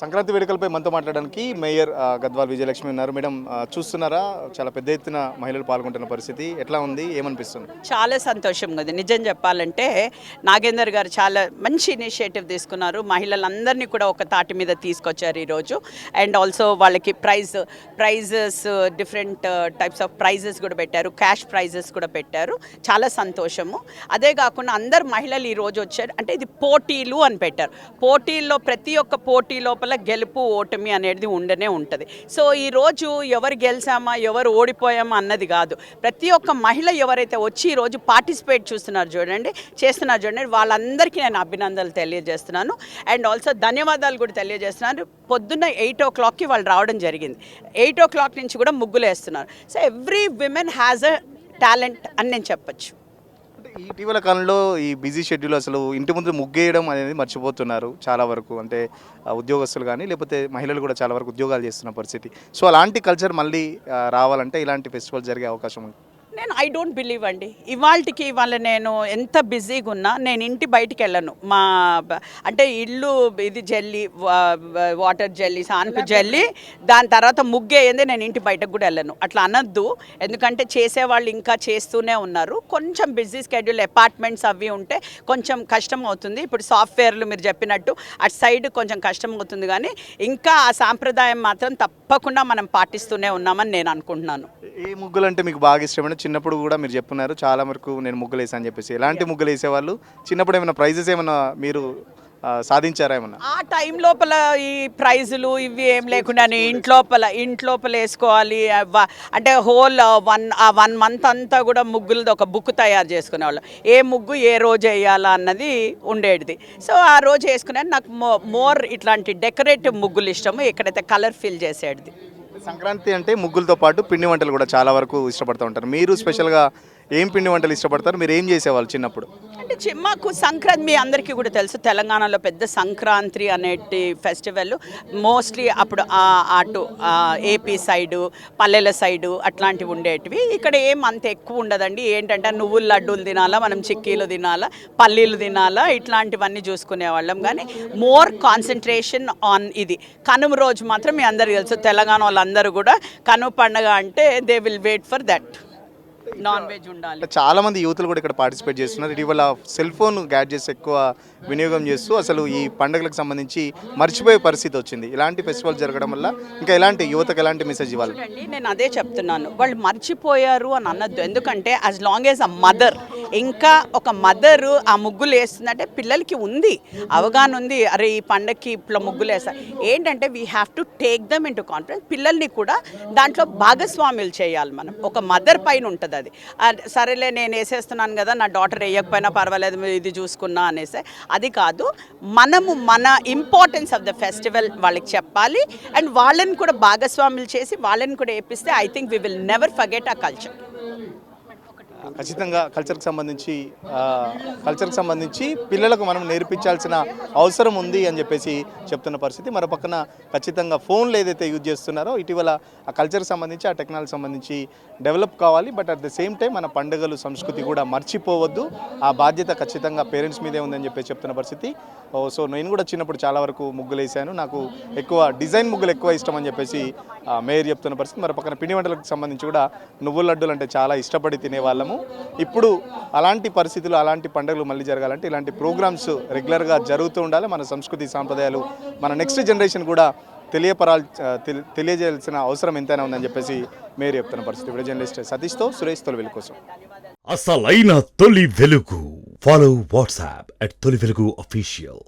సంక్రాంతి వేడుకలపై మనతో మాట్లాడడానికి మేయర్ గద్వాల్ విజయలక్ష్మి ఉన్నారు. మేడం, చూస్తున్నారా చాలా పెద్ద ఎత్తున మహిళలు పాల్గొంటున్న పరిస్థితి ఎట్లా ఉంది, ఏమనిపిస్తుంది? చాలా సంతోషంగా ఉంది. నిజం చెప్పాలంటే నాగేందర్ గారు చాలా మంచి ఇనిషియేటివ్ తీసుకున్నారు. మహిళలందరినీ కూడా ఒక తాటి మీద తీసుకొచ్చారు ఈరోజు. అండ్ ఆల్సో వాళ్ళకి prizes different types of prizes కూడా పెట్టారు, క్యాష్ ప్రైజెస్ కూడా పెట్టారు. చాలా సంతోషము. అదే కాకుండా అందరు మహిళలు ఈరోజు వచ్చారు. అంటే ఇది పోటీలు అని పెట్టారు. పోటీల్లో ప్రతి ఒక్క పోటీ లోపల గెలుపు ఓటమి అనేది ఉండనే ఉంటుంది. సో ఈరోజు ఎవరు గెలిచామా ఎవరు ఓడిపోయామా అన్నది కాదు. ప్రతి ఒక్క మహిళ ఎవరైతే వచ్చి ఈరోజు పార్టిసిపేట్ చేస్తున్నారు చూడండి, వాళ్ళందరికీ నేను అభినందనలు తెలియజేస్తున్నాను. అండ్ ఆల్సో ధన్యవాదాలు కూడా తెలియజేస్తున్నాను. పొద్దున్న 8 o'clockకి వాళ్ళు రావడం జరిగింది. 8 o'clock నుంచి కూడా ముగ్గులు వేస్తున్నారు. So every women has a talent అని నేను చెప్పచ్చు. ఇటీవల కాలంలో ఈ బిజీ షెడ్యూల్ అసలు ఇంటి ముందు ముగ్గేయడం అనేది మర్చిపోతున్నారు చాలా వరకు. అంటే ఉద్యోగస్తులు కానీ లేకపోతే మహిళలు కూడా చాలా వరకు ఉద్యోగాలు చేస్తున్న పరిస్థితి. సో అలాంటి కల్చర్ మళ్ళీ రావాలంటే ఇలాంటి ఫెస్టివల్ జరిగే అవకాశం ఉంది. ఐ డోంట్ బిలీవ్ అండి. ఇవాళ నేను ఎంత బిజీగా ఉన్నా నేను ఇంటి బయటికి వెళ్ళను. అంటే ఇల్లు ఇది జల్లి, వాటర్ జల్లి, సానుపు జల్లి, దాని తర్వాత ముగ్గేయంది, నేను ఇంటి బయటకు కూడా వెళ్ళను. అట్లా అనొద్దు. ఎందుకంటే చేసేవాళ్ళు ఇంకా చేస్తూనే ఉన్నారు. కొంచెం బిజీ స్కెడ్యూల్, అపార్ట్మెంట్స్ అవి ఉంటే కొంచెం కష్టం అవుతుంది. ఇప్పుడు సాఫ్ట్వేర్లు మీరు చెప్పినట్టు అటు సైడ్ కొంచెం కష్టం అవుతుంది. కానీ ఇంకా ఆ సాంప్రదాయం మాత్రం తప్పకుండా మనం పాటిస్తూనే ఉన్నామని నేను అనుకుంటున్నాను. ఏ ముగ్గులు అంటే మీకు బాగా ఇష్టమైన? చిన్నప్పుడు కూడా మీరు చెప్పున్నారు చాలా వరకు నేను ముగ్గులు వేసాను అని చెప్పేసి. ఎలాంటి ముగ్గులు వేసేవాళ్ళు? చిన్నప్పుడు ఏమైనా ప్రైజెస్ ఏమైనా మీరు సాధించారా ఏమన్నా? ఆ టైం లోపల ఈ ప్రైజులు ఇవి ఏం లేకుండా ఇంట్లోపల వేసుకోవాలి. అంటే హోల్ 1 month అంతా కూడా ముగ్గులది ఒక బుక్ తయారు చేసుకునేవాళ్ళు. ఏ ముగ్గు ఏ రోజు వేయాలా అన్నది ఉండేది. సో ఆ రోజు వేసుకునే నాకు మోర్ ఇట్లాంటి డెకరేటివ్ ముగ్గులు ఇష్టము, ఎక్కడైతే కలర్ ఫిల్ చేసేది. సంక్రాంతి అంటే ముగ్గులతో పాటు పిండి వంటలు కూడా చాలా వరకు ఇష్టపడుతూ ఉంటారు. మీరు స్పెషల్గా ఏం పిండి వంటలు ఇష్టపడతారు? మీరు ఏం చేసేవాళ్ళు చిన్నప్పుడు? అంటే మాకు సంక్రాంతి మీ అందరికీ కూడా తెలుసు, తెలంగాణలో పెద్ద సంక్రాంతి అనేటి ఫెస్టివల్ మోస్ట్లీ అప్పుడు అటు ఏపీ సైడు, పల్లెల సైడు అట్లాంటివి ఉండేటివి. ఇక్కడ ఏం అంత ఎక్కువ ఉండదండి. ఏంటంటే నువ్వుల లడ్డూలు తినాలా, మనం చిక్కీలు తినాలా, పల్లీలు తినాలా, ఇట్లాంటివన్నీ చూసుకునేవాళ్ళం. కానీ మోర్ కాన్సన్ట్రేషన్ ఆన్ ఇది. కనుమ రోజు మాత్రం మీ అందరికీ తెలుసు, తెలంగాణ వాళ్ళందరూ కూడా కనుమ పండుగ అంటే they will wait for that. Non veg ఉండాలి. చాలా మంది యువతులు కూడా ఇక్కడ పార్టిసిపేట్ చేస్తున్నారు. ఇటీవల సెల్ ఫోన్ గ్యాడ్జెట్స్ ఎక్కువ వినియోగం చేస్తూ అసలు ఈ పండుగలకు సంబంధించి మర్చిపోయే పరిస్థితి వచ్చింది. ఇలాంటి ఫెస్టివల్ జరగడం వల్ల ఇంకా ఎలాంటి యువతకు ఎలాంటి మెసేజ్ ఇవ్వాలి? నేను అదే చెప్తున్నాను, వాళ్ళు మర్చిపోయారు అని అనొద్దు. ఎందుకంటే as long as a mother, ఇంకా ఒక మదరు ఆ ముగ్గులు వేస్తుందంటే పిల్లలకి ఉంది, అవగాహన ఉంది. అరే ఈ పండగకి ఇప్పుడు ముగ్గులు వేస్తారు ఏంటంటే we have to take them in to confidence. పిల్లల్ని కూడా దాంట్లో భాగస్వామ్యులు చేయాలి. మనం ఒక మదర్ పైన ఉంటుంది అది. సరేలే నేను వేసేస్తున్నాను కదా, నా డాటర్ వేయకపోయినా పర్వాలేదు, ఇది చూసుకున్నా అనేసి అది కాదు. మనము మన ఇంపార్టెన్స్ ఆఫ్ ద ఫెస్టివల్ వాళ్ళకి చెప్పాలి. అండ్ వాళ్ళని కూడా భాగస్వాములు చేసి వాళ్ళని కూడా వేపిస్తే I think we will never forget ఆ కల్చర్. ఖచ్చితంగా కల్చర్కి సంబంధించి పిల్లలకు మనం నేర్పించాల్సిన అవసరం ఉంది అని చెప్పేసి చెప్తున్న పరిస్థితి. మరో పక్కన ఖచ్చితంగా ఫోన్లు ఏదైతే యూజ్ చేస్తున్నారో ఇటీవల ఆ కల్చర్కి సంబంధించి, ఆ టెక్నాలజీ సంబంధించి డెవలప్ కావాలి. But at the same time మన పండుగలు, సంస్కృతి కూడా మర్చిపోవద్దు. ఆ బాధ్యత ఖచ్చితంగా పేరెంట్స్ మీదే ఉందని చెప్పేసి చెప్తున్న పరిస్థితి. సో నేను కూడా చిన్నప్పుడు చాలా వరకు ముగ్గులు వేసాను. నాకు ఎక్కువ డిజైన్ ముగ్గులు ఎక్కువ ఇష్టం అని చెప్పేసి మేయర్ చెప్తున్న పరిస్థితి. మరో పక్కన పిండి వంటలకు సంబంధించి కూడా నువ్వుల లడ్డూలు అంటే చాలా ఇష్టపడి తినేవాళ్ళము. ఇప్పుడు అలాంటి పరిస్థితులు, అలాంటి పండుగలు మళ్ళీ జరగాలంటే ఇలాంటి ప్రోగ్రామ్స్ రెగ్యులర్గా జరుగుతూ ఉండాలి. మన సంస్కృతి సాంప్రదాయాలు మన నెక్స్ట్ జనరేషన్ కూడా తెలియజేయాల్సిన అవసరం ఎంతైనా ఉందని చెప్పేసి మేయర్ చెప్తున్న పరిస్థితి. ఇప్పుడు జర్నలిస్ట్ సతీష్తో సురేష్, తొలి వెలుగు కోసం. అసలైన తొలి వెలుగు. ఫాలో వాట్సాప్ @తొలి వెలుగు official.